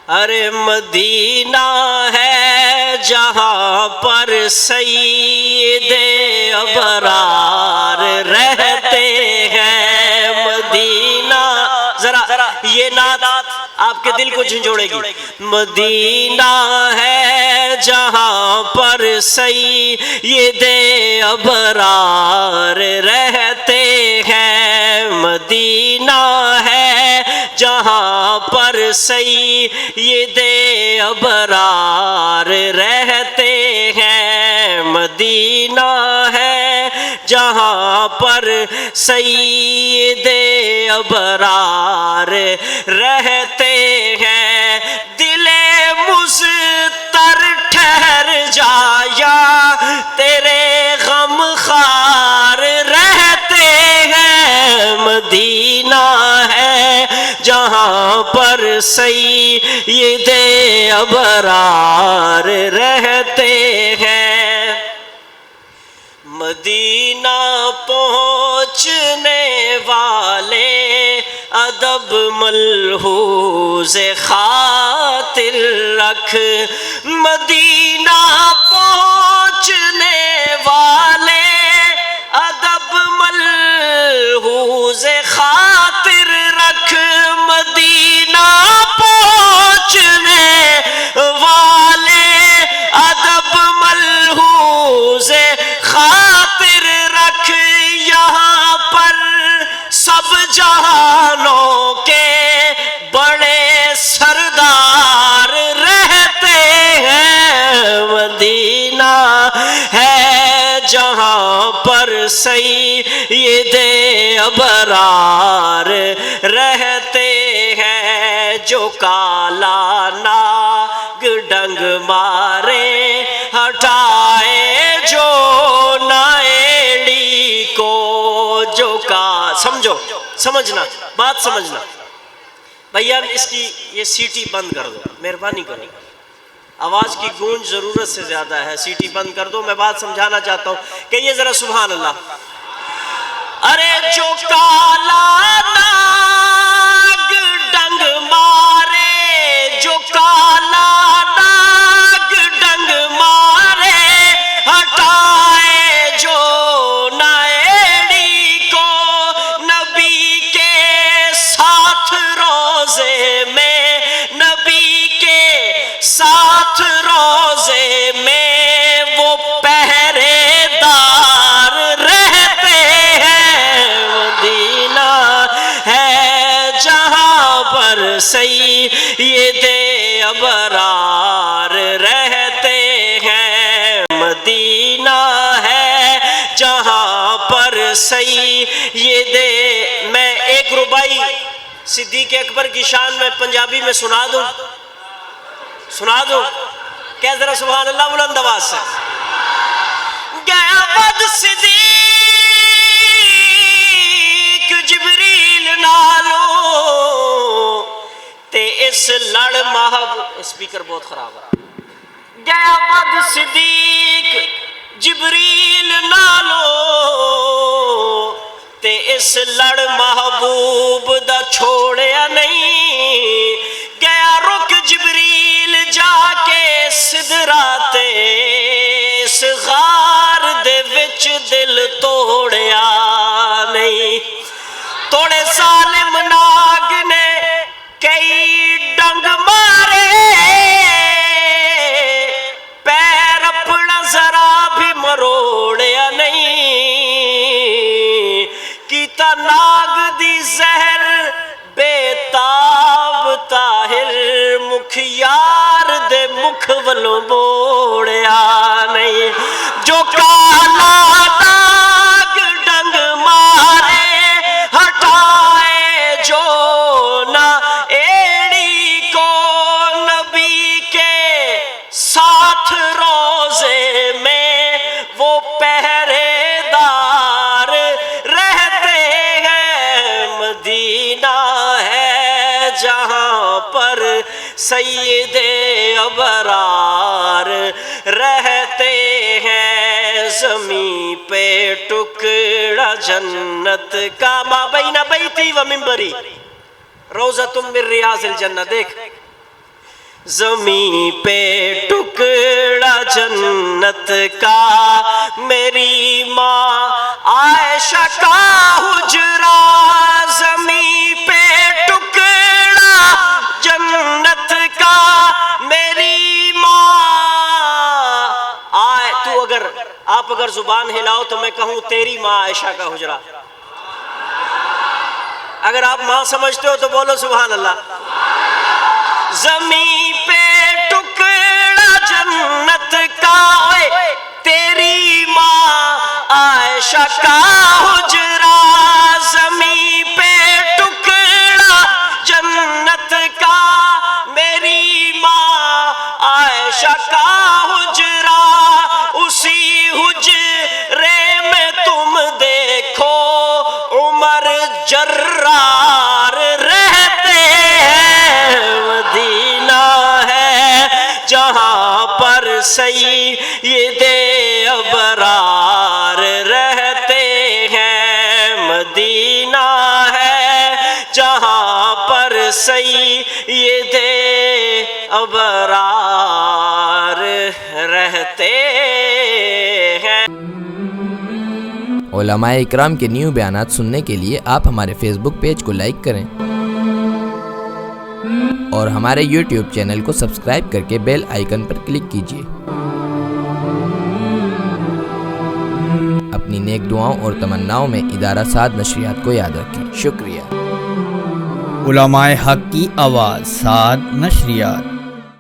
ارے مدینہ ہے جہاں پر سید ابرار رہتے ہیں، مدینہ، ذرا یہ نعت آپ کے دل کو جھنجھوڑے گی۔ مدینہ ہے جہاں پر سید ابرار رہتے ہیں، مدینہ ہے جہاں پر سید ابرار رہتے ہیں، مدینہ ہے جہاں پر سید ابرار رہتے ہیں۔ دل مضطر ٹھہر جایا تیرے غم خار رہتے ہیں، مدینہ ہے جہاں پر سید ابرار رہتے ہیں۔ مدینہ پہنچنے والے ادب ملحوظ خاطر رکھ، مدینہ پہنچنے والے ادب ملحوظ خاطر رکھ، مدینہ پہنچنے والے ادب ملحوظ خاطر رکھ، یہاں پر سب جہانوں کے بڑے سردار رہتے ہیں، مدینہ ہے جہاں پر سید ابرار رہتے ہیں۔ جو کالا ناگ ڈنگ مارے ہٹائے جو نائیڑی کو، جو کا سمجھو، سمجھنا بات سمجھنا بھیا، اس کی یہ سیٹی بند کر دو، مہربانی کرو، آواز کی گونج ضرورت سے زیادہ ہے، سیٹی بند کر دو، میں بات سمجھانا چاہتا ہوں کہ یہ ذرا سبحان اللہ۔ ارے جو کالا ناگ ڈنگ مارے، جو کالا ناگ ڈنگ مارے ہٹائے جو نائیڑی کو، نبی کے ساتھ روزے میں، نبی کے ساتھ روزے میں وہ پہرے دار رہتے ہیں، مدینہ ہے جہاں پر سید ابرار رہتے ہیں، مدینہ ہے جہاں پر سید۔ میں ایک ربائی صدیق اکبر کی شان میں پنجابی میں سنا دوں، کیا ذرا سبحان اللہ بلند آواز سے؟ گیا ود صدیق جبریل نالو تے اس لڑ محب، اسپیکر بہت خراب ہے، گیا ود صدیق جبریل نالو تے اس لڑ محبوب دا چھوڑیا نہیں، گیا رک جبریل جا کے سدرا تے اس غار دے وچ دل توڑیا نہیں، توڑے ظالم ناگ نے کئی ڈنگ مارے، پیر اپنا ذرا بھی مروڑیا نہیں، کیتا ناگ دی زہر بے تاب طاہر، مکھ یار دے مکھ ولوں موڑیا نہیں، جو کالا ناگ ڈنگ مارے ہٹائے جو نائیڑی کو، نبی کے ساتھ روزے میں وہ پہرے دار رہتے ہیں، مدینہ ہے جہاں پر سید ابرار رہتے ہیں، زمین پہ ٹکڑا جنت کا، ما بین بیتی و منبری روضۃ من ریاض الجنہ۔ دیکھ زمین پہ ٹکڑا جنت کا میری ماں عائشہ کا حجرہ، زمین پہ ٹکڑا جنت کا میری ماں تو آپ اگر زبان ہلاؤ تو میں کہوں تیری ماں عائشہ کا حجرہ، اگر آپ ماں سمجھتے ہو تو بولو سبحان اللہ۔ زمین پہ ٹکڑا جنت کا تیری ماں عائشہ کا حجرہ، زمین پہ ٹکڑا جنت کا میری ماں عائشہ کا حجرہ، اسی حجرے میں تم دیکھو عمر جرار رہتے ہیں، مدینہ ہے جہاں پر سید ابرار رہتے ہیں، مدینہ ہے جہاں پر سید ابرار رہتے ہیں۔ علماء اکرام کے نیو بیانات سننے کے لیے آپ ہمارے فیس بک پیج کو لائک کریں اور ہمارے یوٹیوب چینل کو سبسکرائب کر کے بیل آئیکن پر کلک کیجیے۔ اپنی نیک دعاؤں اور تمناؤں میں ادارہ سعد نشریات کو یاد رکھیں۔ شکریہ۔ علماء حق کی آواز، سعد نشریات۔